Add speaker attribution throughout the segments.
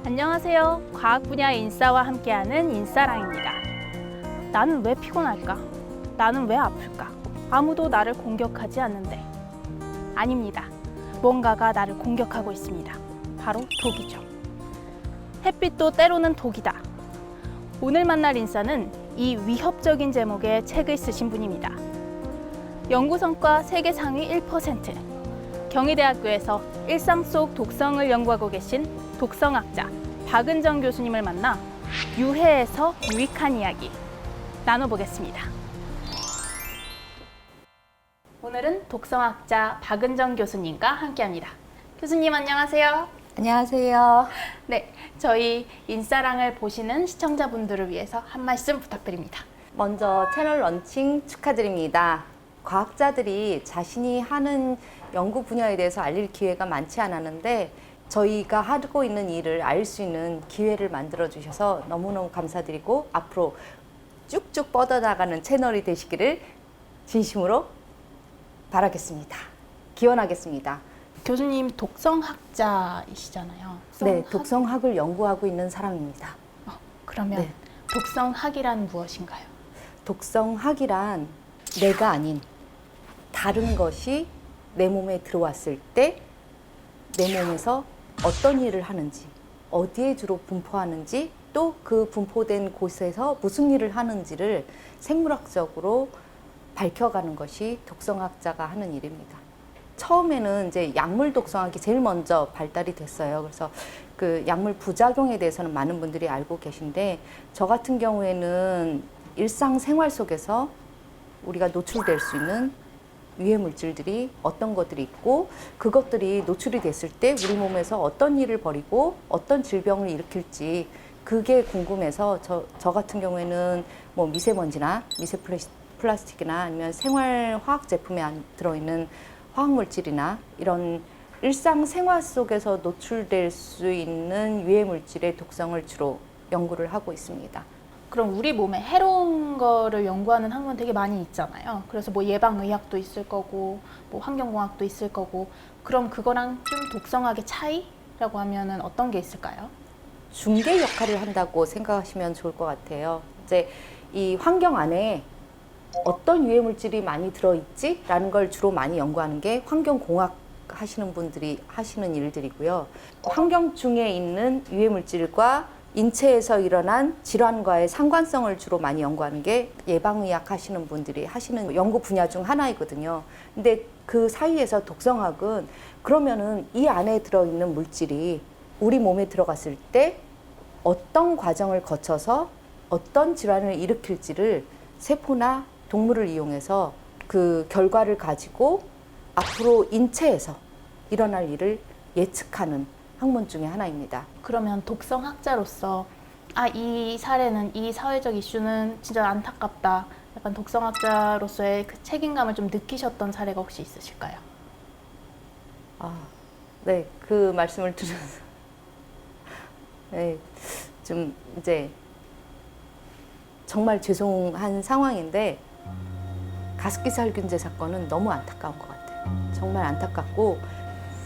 Speaker 1: 안녕하세요. 과학 분야 인싸와 함께하는 인싸랑입니다. 나는 왜 피곤할까? 나는 왜 아플까? 아무도 나를 공격하지 않는데. 아닙니다. 뭔가가 나를 공격하고 있습니다. 바로 독이죠. 햇빛도 때로는 독이다. 오늘 만날 인싸는 이 위협적인 제목의 책을 쓰신 분입니다. 연구 성과 세계 상위 1%, 경희대학교에서 일상 속 독성을 연구하고 계신 독성학자 박은정 교수님을 만나 유해에서 유익한 이야기 나눠보겠습니다. 오늘은 독성학자 박은정 교수님과 함께합니다. 교수님 안녕하세요.
Speaker 2: 안녕하세요.
Speaker 1: 네, 저희 인싸랑을 보시는 시청자분들을 위해서 한 말씀 부탁드립니다.
Speaker 2: 먼저 채널 런칭 축하드립니다. 과학자들이 자신이 하는 연구 분야에 대해서 알릴 기회가 많지 않았는데 저희가 하고 있는 일을 알 수 있는 기회를 만들어 주셔서 너무너무 감사드리고 앞으로 쭉쭉 뻗어나가는 채널이 되시기를 진심으로 바라겠습니다. 기원하겠습니다.
Speaker 1: 교수님 독성학자이시잖아요.
Speaker 2: 네, 독성학을 연구하고 있는 사람입니다.
Speaker 1: 그러면
Speaker 2: 네.
Speaker 1: 독성학이란 무엇인가요?
Speaker 2: 독성학이란 내가 아닌 다른 것이 내 몸에 들어왔을 때 내 몸에서 어떤 일을 하는지, 어디에 주로 분포하는지, 또 그 분포된 곳에서 무슨 일을 하는지를 생물학적으로 밝혀가는 것이 독성학자가 하는 일입니다. 처음에는 이제 약물 독성학이 제일 먼저 발달이 됐어요. 그래서 그 약물 부작용에 대해서는 많은 분들이 알고 계신데 저 같은 경우에는 일상생활 속에서 우리가 노출될 수 있는 유해 물질들이 어떤 것들이 있고 그것들이 노출이 됐을 때 우리 몸에서 어떤 일을 벌이고 어떤 질병을 일으킬지 그게 궁금해서 저 같은 경우에는 뭐 미세먼지나 미세 플라스틱이나 아니면 생활 화학 제품에 들어있는 화학 물질이나 이런 일상 생활 속에서 노출될 수 있는 유해 물질의 독성을 주로 연구를 하고 있습니다.
Speaker 1: 그럼 우리 몸에 해로운 거를 연구하는 학문 되게 많이 있잖아요. 그래서 뭐 예방의학도 있을 거고, 뭐 환경공학도 있을 거고, 그럼 그거랑 좀 독성학의 차이라고 하면은 어떤 게 있을까요?
Speaker 2: 중개 역할을 한다고 생각하시면 좋을 것 같아요. 이제 이 환경 안에 어떤 유해 물질이 많이 들어있지? 라는 걸 주로 많이 연구하는 게 환경공학 하시는 분들이 하시는 일들이고요. 환경 중에 있는 유해 물질과 인체에서 일어난 질환과의 상관성을 주로 많이 연구하는 게 예방의학 하시는 분들이 하시는 연구 분야 중 하나이거든요. 근데 그 사이에서 독성학은 그러면은 이 안에 들어있는 물질이 우리 몸에 들어갔을 때 어떤 과정을 거쳐서 어떤 질환을 일으킬지를 세포나 동물을 이용해서 그 결과를 가지고 앞으로 인체에서 일어날 일을 예측하는 학문 중에 하나입니다.
Speaker 1: 그러면 독성학자로서 이 사례는 이 사회적 이슈는 진짜 안타깝다. 약간 독성학자로서의 그 책임감을 좀 느끼셨던 사례가 혹시 있으실까요?
Speaker 2: 네, 그 말씀을 들어서 네, 좀 이제 정말 죄송한 상황인데 가습기 살균제 사건은 너무 안타까운 것 같아요. 정말 안타깝고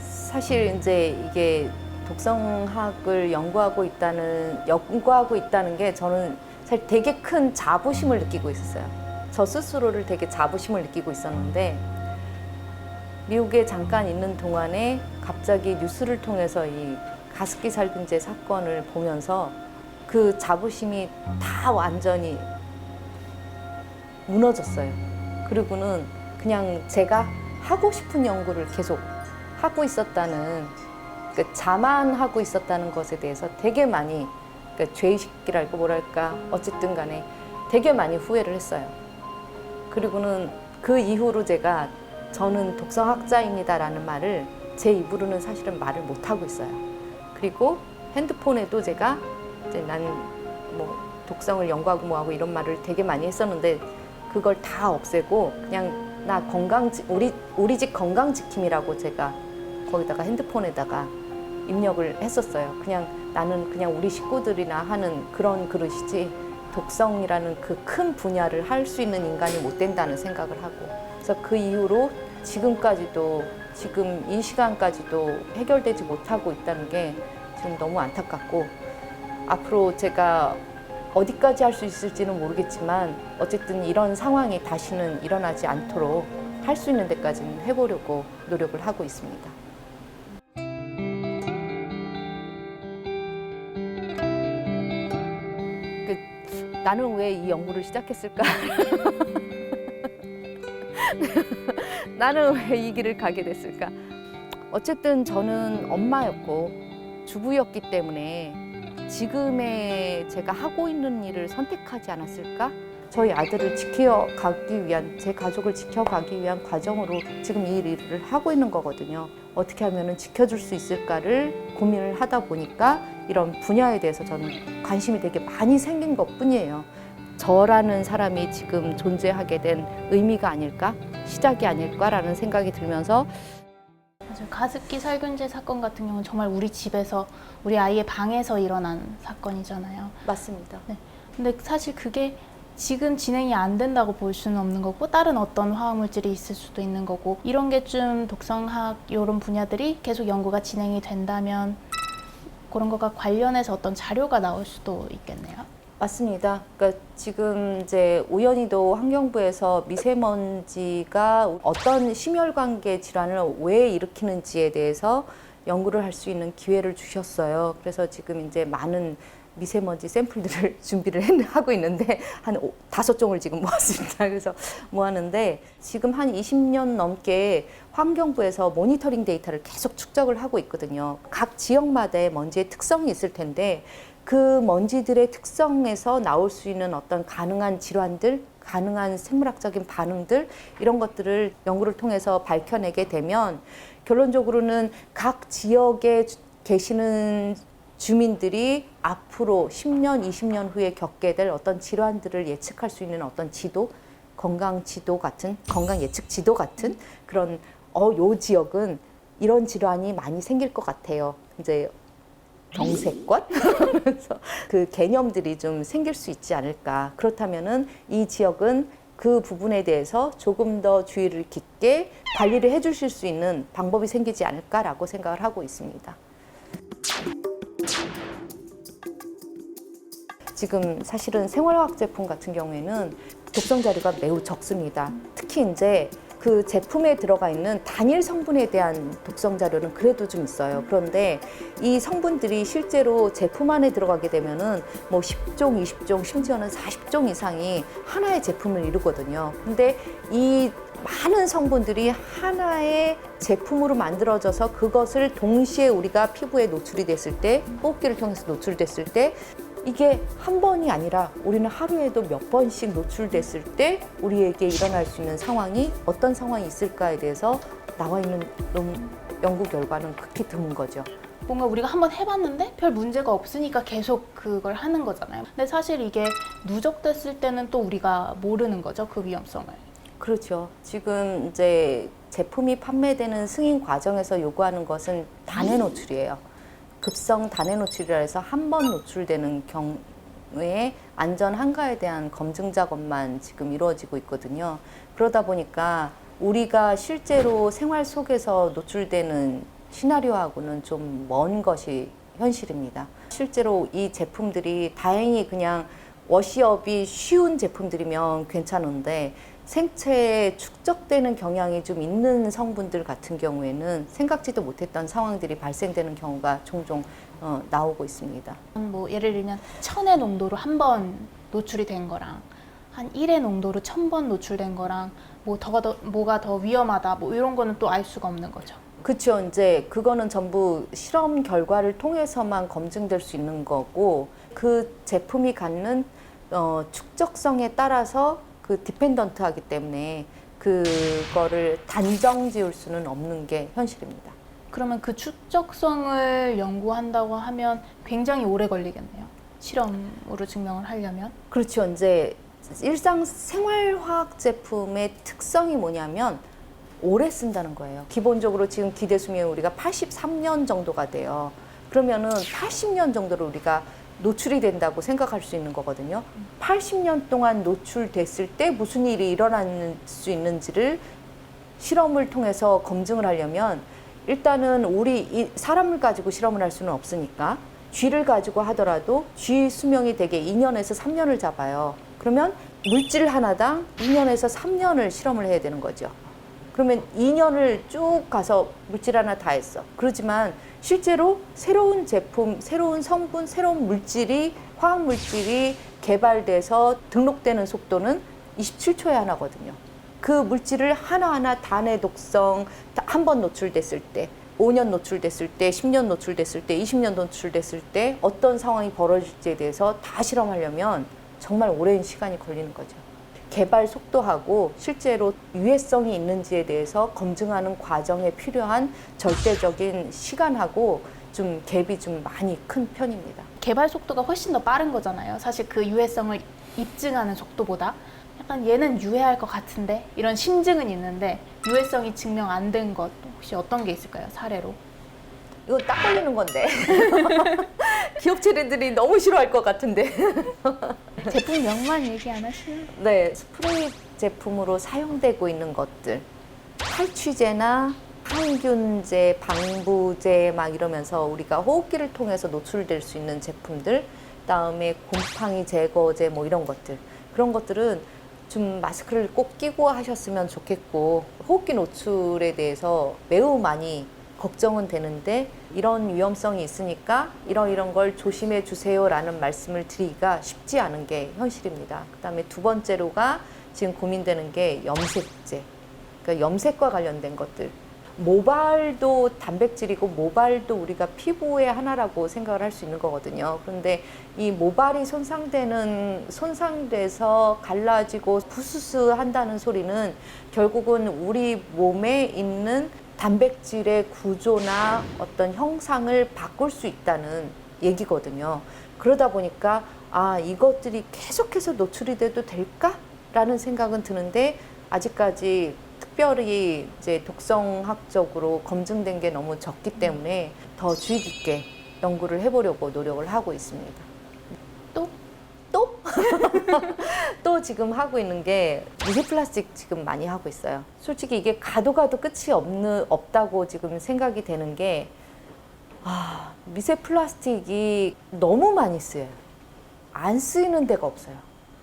Speaker 2: 사실 이제 이게 독성학을 연구하고 있다는 게 저는 사실 되게 큰 자부심을 느끼고 있었어요. 저 스스로를 되게 자부심을 느끼고 있었는데 미국에 잠깐 있는 동안에 갑자기 뉴스를 통해서 이 가습기 살균제 사건을 보면서 그 자부심이 다 완전히 무너졌어요. 그리고는 그냥 제가 하고 싶은 연구를 계속 하고 있었다는 자만하고 있었다는 것에 대해서 되게 많이 죄의식이랄까 뭐랄까 어쨌든 간에 되게 많이 후회를 했어요. 그리고는 그 이후로 저는 독성학자입니다라는 말을 제 입으로는 사실은 말을 못 하고 있어요. 그리고 핸드폰에도 제가 이제 난 뭐 독성을 연구하고 뭐하고 이런 말을 되게 많이 했었는데 그걸 다 없애고 그냥 나 우리 집 건강지킴이라고 제가 거기다가 핸드폰에다가 입력을 했었어요. 그냥 나는 그냥 우리 식구들이나 하는 그런 그릇이지 독성이라는 그 큰 분야를 할 수 있는 인간이 못 된다는 생각을 하고 그래서 그 이후로 지금까지도 지금 이 시간까지도 해결되지 못하고 있다는 게 지금 너무 안타깝고 앞으로 제가 어디까지 할 수 있을지는 모르겠지만 어쨌든 이런 상황이 다시는 일어나지 않도록 할 수 있는 데까지는 해보려고 노력을 하고 있습니다. 나는 왜 이 연구를 시작했을까? 나는 왜 이 길을 가게 됐을까? 어쨌든 저는 엄마였고 주부였기 때문에 지금의 제가 하고 있는 일을 선택하지 않았을까? 저희 아들을 지켜가기 위한, 제 가족을 지켜가기 위한 과정으로 지금 이 일을 하고 있는 거거든요. 어떻게 하면 지켜줄 수 있을까를 고민을 하다 보니까 이런 분야에 대해서 저는 관심이 되게 많이 생긴 것뿐이에요. 저라는 사람이 지금 존재하게 된 의미가 아닐까? 시작이 아닐까라는 생각이 들면서
Speaker 1: 맞아요. 가습기 살균제 사건 같은 경우는 정말 우리 집에서 우리 아이의 방에서 일어난 사건이잖아요.
Speaker 2: 맞습니다.
Speaker 1: 네. 근데 사실 그게 지금 진행이 안 된다고 볼 수는 없는 거고 다른 어떤 화학물질이 있을 수도 있는 거고 이런 게 좀 독성학 이런 분야들이 계속 연구가 진행이 된다면 그런 거가 관련해서 어떤 자료가 나올 수도 있겠네요.
Speaker 2: 맞습니다. 그러니까 지금 이제 우연히도 환경부에서 미세먼지가 어떤 심혈관계 질환을 왜 일으키는지에 대해서 연구를 할 수 있는 기회를 주셨어요. 그래서 지금 이제 많은 미세먼지 샘플들을 준비를 하고 있는데 한 5종을 지금 모았습니다. 그래서 모았는데 지금 한 20년 넘게 환경부에서 모니터링 데이터를 계속 축적을 하고 있거든요. 각 지역마다의 먼지의 특성이 있을 텐데 그 먼지들의 특성에서 나올 수 있는 어떤 가능한 질환들, 가능한 생물학적인 반응들 이런 것들을 연구를 통해서 밝혀내게 되면 결론적으로는 각 지역에 계시는 주민들이 앞으로 10년, 20년 후에 겪게 될 어떤 질환들을 예측할 수 있는 어떤 지도, 건강 지도 같은, 건강 예측 지도 같은 그런 요 지역은 이런 질환이 많이 생길 것 같아요. 이제 경세권 그래서 그 개념들이 좀 생길 수 있지 않을까. 그렇다면은 이 지역은 그 부분에 대해서 조금 더 주의를 깊게 관리를 해주실 수 있는 방법이 생기지 않을까라고 생각을 하고 있습니다. 지금 사실은 생활화학 제품 같은 경우에는 독성 자료가 매우 적습니다. 특히 이제 그 제품에 들어가 있는 단일 성분에 대한 독성 자료는 그래도 좀 있어요. 그런데 이 성분들이 실제로 제품 안에 들어가게 되면은 뭐 10종, 20종, 심지어는 40종 이상이 하나의 제품을 이루거든요. 근데 이 많은 성분들이 하나의 제품으로 만들어져서 그것을 동시에 우리가 피부에 노출이 됐을 때, 호흡기를 통해서 노출됐을 때 이게 한 번이 아니라 우리는 하루에도 몇 번씩 노출됐을 때 우리에게 일어날 수 있는 상황이 어떤 상황이 있을까에 대해서 나와 있는 연구 결과는 극히 드문 거죠.
Speaker 1: 뭔가 우리가 한번 해봤는데 별 문제가 없으니까 계속 그걸 하는 거잖아요. 근데 사실 이게 누적됐을 때는 또 우리가 모르는 거죠, 그 위험성을.
Speaker 2: 그렇죠. 지금 이제 제품이 판매되는 승인 과정에서 요구하는 것은 단해 노출이에요. 급성 단해 노출이라 해서 한 번 노출되는 경우에 안전 한가에 대한 검증 작업만 지금 이루어지고 있거든요. 그러다 보니까 우리가 실제로 생활 속에서 노출되는 시나리오하고는 좀 먼 것이 현실입니다. 실제로 이 제품들이 다행히 그냥 워시업이 쉬운 제품들이면 괜찮은데 생체에 축적되는 경향이 좀 있는 성분들 같은 경우에는 생각지도 못했던 상황들이 발생되는 경우가 종종 나오고 있습니다.
Speaker 1: 뭐 예를 들면 1000의 농도로 한 번 노출이 된 거랑 한 1의 농도로 1000번 노출된 거랑 뭐가 더 위험하다 뭐 이런 거는 또 알 수가 없는 거죠.
Speaker 2: 그렇죠. 이제 그거는 전부 실험 결과를 통해서만 검증될 수 있는 거고 그 제품이 갖는 축적성에 따라서 그 디펜던트하기 때문에 그거를 단정 지을 수는 없는 게 현실입니다.
Speaker 1: 그러면 그 축적성을 연구한다고 하면 굉장히 오래 걸리겠네요. 실험으로 증명을 하려면.
Speaker 2: 그렇죠. 이제 일상 생활화학 제품의 특성이 뭐냐면 오래 쓴다는 거예요. 기본적으로 지금 기대 수명이 우리가 83년 정도가 돼요. 그러면은 80년 정도를 우리가 노출이 된다고 생각할 수 있는 거거든요. 80년 동안 노출됐을 때 무슨 일이 일어날 수 있는지를 실험을 통해서 검증을 하려면 일단은 우리 사람을 가지고 실험을 할 수는 없으니까 쥐를 가지고 하더라도 쥐 수명이 대개 2년에서 3년을 잡아요. 그러면 물질 하나당 2년에서 3년을 실험을 해야 되는 거죠. 그러면 2년을 쭉 가서 물질 하나 다 했어. 그렇지만 실제로 새로운 제품, 새로운 성분, 새로운 물질이, 화학 물질이 개발돼서 등록되는 속도는 27초에 하나거든요. 그 물질을 하나하나 단의 독성, 한 번 노출됐을 때, 5년 노출됐을 때, 10년 노출됐을 때, 20년 노출됐을 때 어떤 상황이 벌어질지에 대해서 다 실험하려면 정말 오랜 시간이 걸리는 거죠. 개발 속도하고 실제로 유해성이 있는지에 대해서 검증하는 과정에 필요한 절대적인 시간하고 좀 갭이 좀 많이 큰 편입니다.
Speaker 1: 개발 속도가 훨씬 더 빠른 거잖아요. 사실 그 유해성을 입증하는 속도보다. 약간 얘는 유해할 것 같은데 이런 심증은 있는데 유해성이 증명 안 된 것 혹시 어떤 게 있을까요? 사례로.
Speaker 2: 이거 딱 걸리는 건데. 기업체들이 너무 싫어할 것 같은데.
Speaker 1: 제품명만 얘기 안 하시면.
Speaker 2: 네, 스프레이 제품으로 사용되고 있는 것들. 탈취제나 항균제, 방부제 막 이러면서 우리가 호흡기를 통해서 노출될 수 있는 제품들, 그다음에 곰팡이 제거제 뭐 이런 것들. 그런 것들은 좀 마스크를 꼭 끼고 하셨으면 좋겠고 호흡기 노출에 대해서 매우 많이 걱정은 되는데 이런 위험성이 있으니까 이런 걸 조심해 주세요라는 말씀을 드리기가 쉽지 않은 게 현실입니다. 그다음에 두 번째로가 지금 고민되는 게 염색제, 그러니까 염색과 관련된 것들. 모발도 단백질이고 모발도 우리가 피부의 하나라고 생각을 할 수 있는 거거든요. 그런데 이 모발이 손상돼서 갈라지고 부스스 한다는 소리는 결국은 우리 몸에 있는 단백질의 구조나 어떤 형상을 바꿀 수 있다는 얘기거든요. 그러다 보니까 이것들이 계속해서 노출이 돼도 될까라는 생각은 드는데 아직까지 특별히 이제 독성학적으로 검증된 게 너무 적기 때문에 더 주의 깊게 연구를 해보려고 노력을 하고 있습니다. 또? 또 지금 하고 있는 게 미세 플라스틱 지금 많이 하고 있어요. 솔직히 이게 가도 끝이 없다고 지금 생각이 되는 게 미세 플라스틱이 너무 많이 쓰여요. 안 쓰이는 데가 없어요.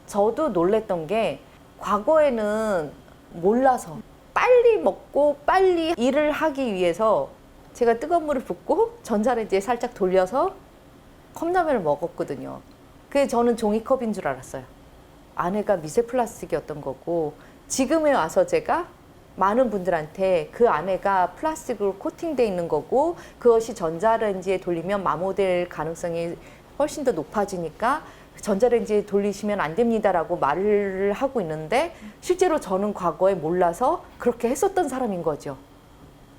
Speaker 2: 저도 놀랬던 게 과거에는 몰라서 빨리 먹고 빨리 일을 하기 위해서 제가 뜨거운 물을 붓고 전자레인지에 살짝 돌려서 컵라면을 먹었거든요. 그게 저는 종이컵인 줄 알았어요. 안에가 미세 플라스틱이었던 거고 지금에 와서 제가 많은 분들한테 그 안에가 플라스틱으로 코팅돼 있는 거고 그것이 전자레인지에 돌리면 마모될 가능성이 훨씬 더 높아지니까 전자레인지에 돌리시면 안 됩니다라고 말을 하고 있는데 실제로 저는 과거에 몰라서 그렇게 했었던 사람인 거죠.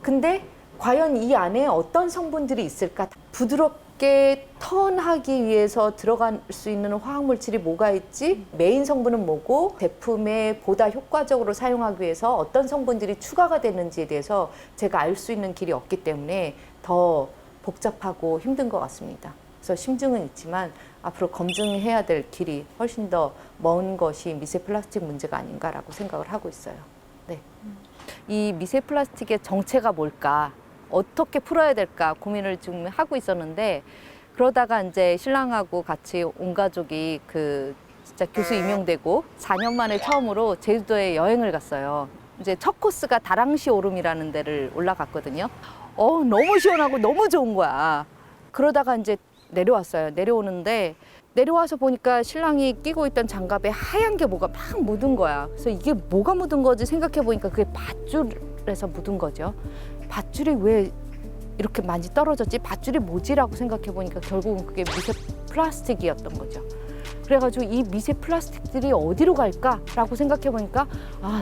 Speaker 2: 근데 과연 이 안에 어떤 성분들이 있을까? 부드럽게 턴하기 위해서 들어갈 수 있는 화학물질이 뭐가 있지? 메인 성분은 뭐고 제품에 보다 효과적으로 사용하기 위해서 어떤 성분들이 추가가 됐는지에 대해서 제가 알 수 있는 길이 없기 때문에 더 복잡하고 힘든 것 같습니다. 그래서 심증은 있지만 앞으로 검증해야 될 길이 훨씬 더 먼 것이 미세 플라스틱 문제가 아닌가라고 생각을 하고 있어요. 네. 이 미세 플라스틱의 정체가 뭘까? 어떻게 풀어야 될까 고민을 좀 하고 있었는데 그러다가 이제 신랑하고 같이 온 가족이 진짜 교수 임용되고 4년 만에 처음으로 제주도에 여행을 갔어요. 이제 첫 코스가 다랑시 오름이라는 데를 올라갔거든요. 너무 시원하고 너무 좋은 거야. 그러다가 이제 내려왔어요. 내려오는데 내려와서 보니까 신랑이 끼고 있던 장갑에 하얀 게 뭐가 막 묻은 거야. 그래서 이게 뭐가 묻은 거지 생각해 보니까 그게 밧줄에서 묻은 거죠. 밧줄이 왜 이렇게 많이 떨어졌지? 밧줄이 뭐지라고 생각해 보니까 결국은 그게 미세 플라스틱이었던 거죠. 그래가지고 이 미세 플라스틱들이 어디로 갈까라고 생각해 보니까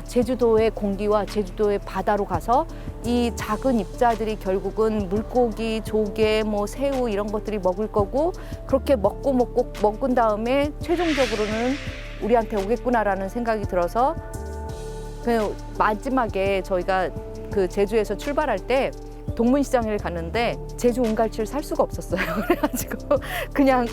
Speaker 2: 제주도의 공기와 제주도의 바다로 가서 이 작은 입자들이 결국은 물고기, 조개, 뭐 새우 이런 것들이 먹을 거고 그렇게 먹은 다음에 최종적으로는 우리한테 오겠구나라는 생각이 들어서 마지막에 저희가 제주에서 출발할 때 동문시장을 갔는데 제주 온갈치를 살 수가 없었어요. 그래가지고 그냥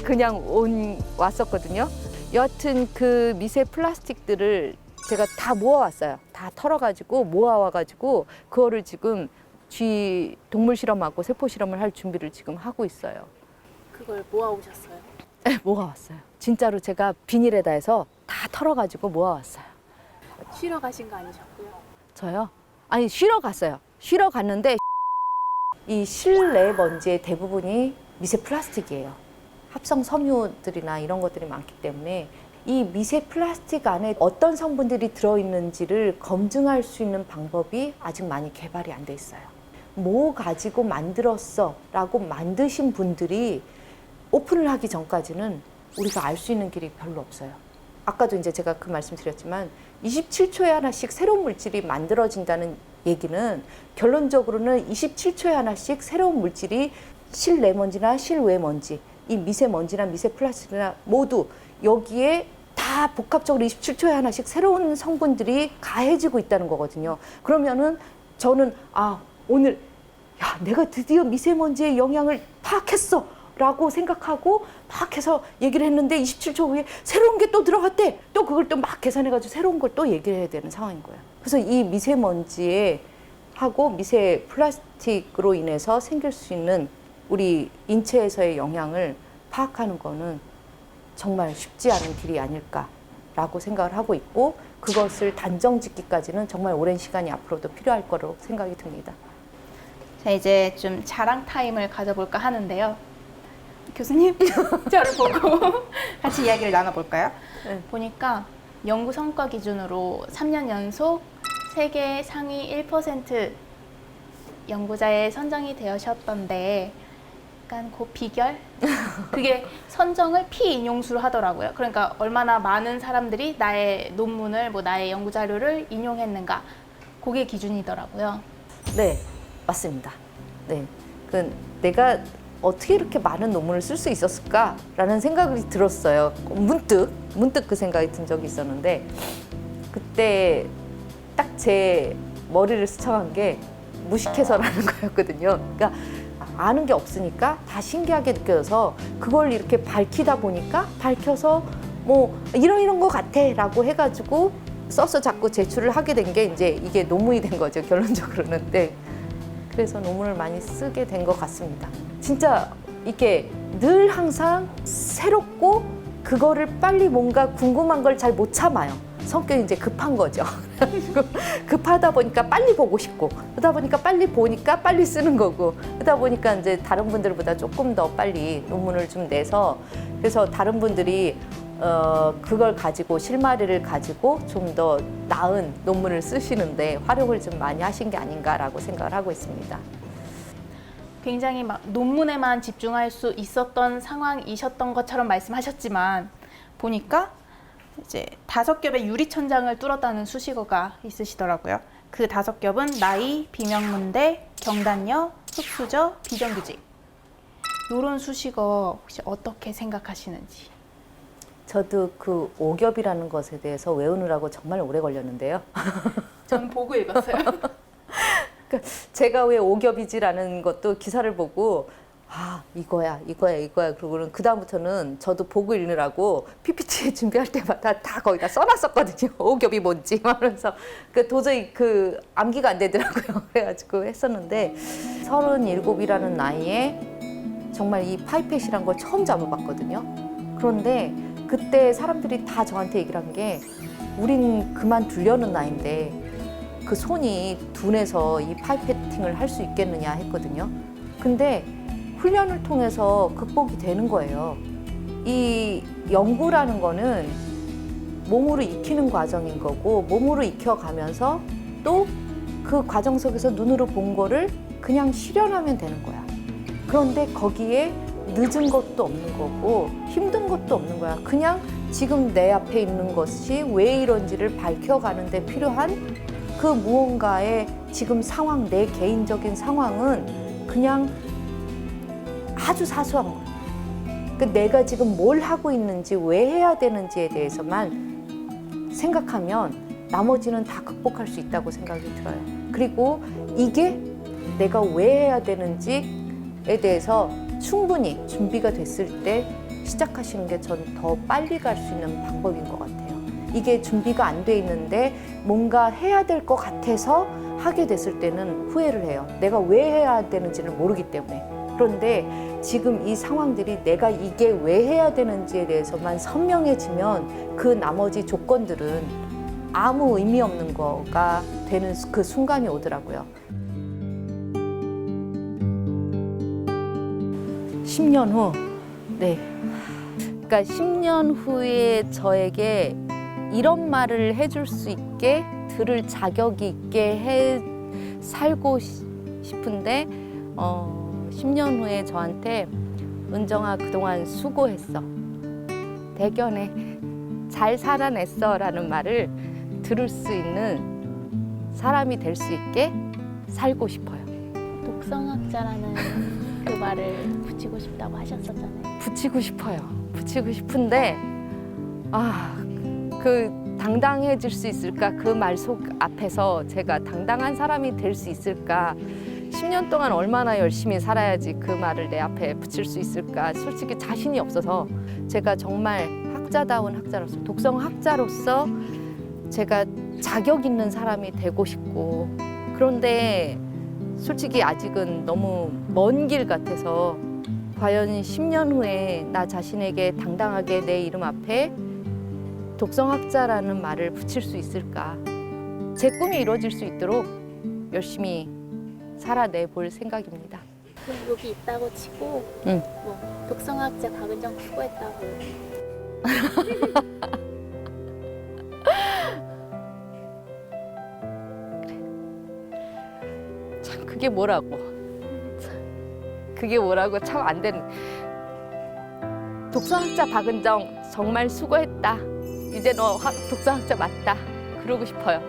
Speaker 2: 왔었거든요. 여하튼 그 미세 플라스틱들을 제가 다 모아왔어요. 다 털어가지고 모아와가지고 그거를 지금 쥐 동물 실험하고 세포 실험을 할 준비를 지금 하고 있어요.
Speaker 1: 그걸 모아오셨어요?
Speaker 2: 네, 모아왔어요. 진짜로 제가 비닐에다 해서 다 털어가지고 모아왔어요.
Speaker 1: 쉬러 가신 거 아니셨고요?
Speaker 2: 저요? 아니, 쉬러 갔어요. 쉬러 갔는데 이 실내 먼지의 대부분이 미세 플라스틱이에요. 합성 섬유들이나 이런 것들이 많기 때문에 이 미세 플라스틱 안에 어떤 성분들이 들어있는지를 검증할 수 있는 방법이 아직 많이 개발이 안 돼 있어요. 뭐 가지고 만들었어 라고 만드신 분들이 오픈을 하기 전까지는 우리가 알 수 있는 길이 별로 없어요. 아까도 이제 제가 그 말씀 드렸지만 27초에 하나씩 새로운 물질이 만들어진다는 얘기는 결론적으로는 27초에 하나씩 새로운 물질이 실내 먼지나 실외 먼지, 이 미세먼지나 미세 플라스틱이나 모두 여기에 다 복합적으로 27초에 하나씩 새로운 성분들이 가해지고 있다는 거거든요. 그러면은 저는 오늘 내가 드디어 미세먼지의 영향을 파악했어 라고 생각하고 막 해서 얘기를 했는데 27초 후에 새로운 게 또 들어갔대. 또 그걸 또 막 계산해가지고 새로운 걸 또 얘기를 해야 되는 상황인 거예요. 그래서 이 미세먼지에 하고 미세 플라스틱으로 인해서 생길 수 있는 우리 인체에서의 영향을 파악하는 거는 정말 쉽지 않은 길이 아닐까라고 생각을 하고 있고, 그것을 단정 짓기까지는 정말 오랜 시간이 앞으로도 필요할 거로 생각이 듭니다.
Speaker 1: 자, 이제 좀 자랑 타임을 가져볼까 하는데요. 교수님, 저를 보고 같이 이야기를 나눠볼까요?
Speaker 2: 네.
Speaker 1: 보니까 연구 성과 기준으로 3년 연속 세계 상위 1% 연구자에 선정이 되셨던데, 약간 그 비결? 그게 선정을 피인용수로 하더라고요. 그러니까 얼마나 많은 사람들이 나의 논문을, 나의 연구 자료를 인용했는가, 그게 기준이더라고요.
Speaker 2: 네, 맞습니다. 네, 내가 어떻게 이렇게 많은 논문을 쓸 수 있었을까라는 생각이 들었어요. 문득 그 생각이 든 적이 있었는데, 그때 딱 제 머리를 스쳐간 게 무식해서라는 거였거든요. 그러니까 아는 게 없으니까 다 신기하게 느껴져서 그걸 이렇게 밝혀서 이런 거 같아라고 해가지고 써서 자꾸 제출을 하게 된 게 이제 이게 논문이 된 거죠, 결론적으로는. 네. 그래서 논문을 많이 쓰게 된 것 같습니다. 진짜 이게 늘 항상 새롭고 그거를 빨리 뭔가 궁금한 걸 잘 못 참아요. 성격이 이제 급한 거죠. 급하다 보니까 빨리 보고 싶고, 그러다 보니까 빨리 보니까 빨리 쓰는 거고, 그러다 보니까 이제 다른 분들보다 조금 더 빨리 논문을 좀 내서, 그래서 다른 분들이 그걸 가지고 실마리를 가지고 좀 더 나은 논문을 쓰시는데 활용을 좀 많이 하신 게 아닌가라고 생각을 하고 있습니다.
Speaker 1: 굉장히 막 논문에만 집중할 수 있었던 상황이셨던 것처럼 말씀하셨지만, 보니까 이제 5겹의 유리천장을 뚫었다는 수식어가 있으시더라고요. 그 5겹은 나이, 비명문대, 경단녀, 흑수저, 비정규직. 이런 수식어 혹시 어떻게 생각하시는지?
Speaker 2: 저도 그 5겹이라는 것에 대해서 외우느라고 정말 오래 걸렸는데요.
Speaker 1: 전 보고 읽었어요.
Speaker 2: 그러니까 제가 왜 5겹이지라는 것도 기사를 보고 이거야. 그러고는 그다음부터는 저도 보고 읽느라고 PPT 준비할 때마다 다 거기다 써놨었거든요. 5겹이 뭔지 하면서 도저히 암기가 안 되더라고요. 그래가지고 했었는데 37이라는 나이에 정말 이 파이펫이란 걸 처음 잡아봤거든요. 그런데 그때 사람들이 다 저한테 얘기를 한 게, 우린 그만두려는 나이인데 그 손이 둔해서 이 파이펫팅을 할 수 있겠느냐 했거든요. 근데 훈련을 통해서 극복이 되는 거예요. 이 연구라는 거는 몸으로 익히는 과정인 거고, 몸으로 익혀가면서 또 그 과정 속에서 눈으로 본 거를 그냥 실현하면 되는 거야. 그런데 거기에 늦은 것도 없는 거고 힘든 것도 없는 거야. 그냥 지금 내 앞에 있는 것이 왜 이런지를 밝혀가는 데 필요한 그 무언가의 지금 상황, 내 개인적인 상황은 그냥 아주 사소한 거예요. 그러니까 내가 지금 뭘 하고 있는지, 왜 해야 되는지에 대해서만 생각하면 나머지는 다 극복할 수 있다고 생각이 들어요. 그리고 이게 내가 왜 해야 되는지에 대해서 충분히 준비가 됐을 때 시작하시는 게 전 더 빨리 갈 수 있는 방법인 것 같아요. 이게 준비가 안 돼 있는데 뭔가 해야 될 것 같아서 하게 됐을 때는 후회를 해요. 내가 왜 해야 되는지를 모르기 때문에. 그런데 지금 이 상황들이 내가 이게 왜 해야 되는지에 대해서만 선명해지면 그 나머지 조건들은 아무 의미 없는 거가 되는 그 순간이 오더라고요. 10년 후, 네. 그러니까 10년 후에 저에게 이런 말을 해줄 수 있게, 들을 자격이 있게 살고 싶은데, 10년 후에 저한테 은정아 그동안 수고했어. 대견해. 잘 살아냈어. 라는 말을 들을 수 있는 사람이 될 수 있게 살고 싶어요.
Speaker 1: 독성학자라는 그 말을 붙이고 싶다고 하셨었잖아요.
Speaker 2: 붙이고 싶어요. 붙이고 싶은데, 그 당당해질 수 있을까? 그 말 속 앞에서 제가 당당한 사람이 될 수 있을까? 10년 동안 얼마나 열심히 살아야지 그 말을 내 앞에 붙일 수 있을까? 솔직히 자신이 없어서 제가 정말 학자다운 학자로서, 독성학자로서 제가 자격 있는 사람이 되고 싶고, 그런데 솔직히 아직은 너무 먼 길 같아서 과연 10년 후에 나 자신에게 당당하게 내 이름 앞에 독성학자라는 말을 붙일 수 있을까? 제 꿈이 이루어질 수 있도록 열심히 살아내 볼 생각입니다.
Speaker 1: 그럼 여기 있다고 치고
Speaker 2: 응.
Speaker 1: 뭐 독성학자 박은정 수고했다고.
Speaker 2: 참 그게 뭐라고? 그게 뭐라고 참 안 되는. 독성학자 박은정 정말 수고했다. 이제 너 독성학자 맞다. 그러고 싶어요.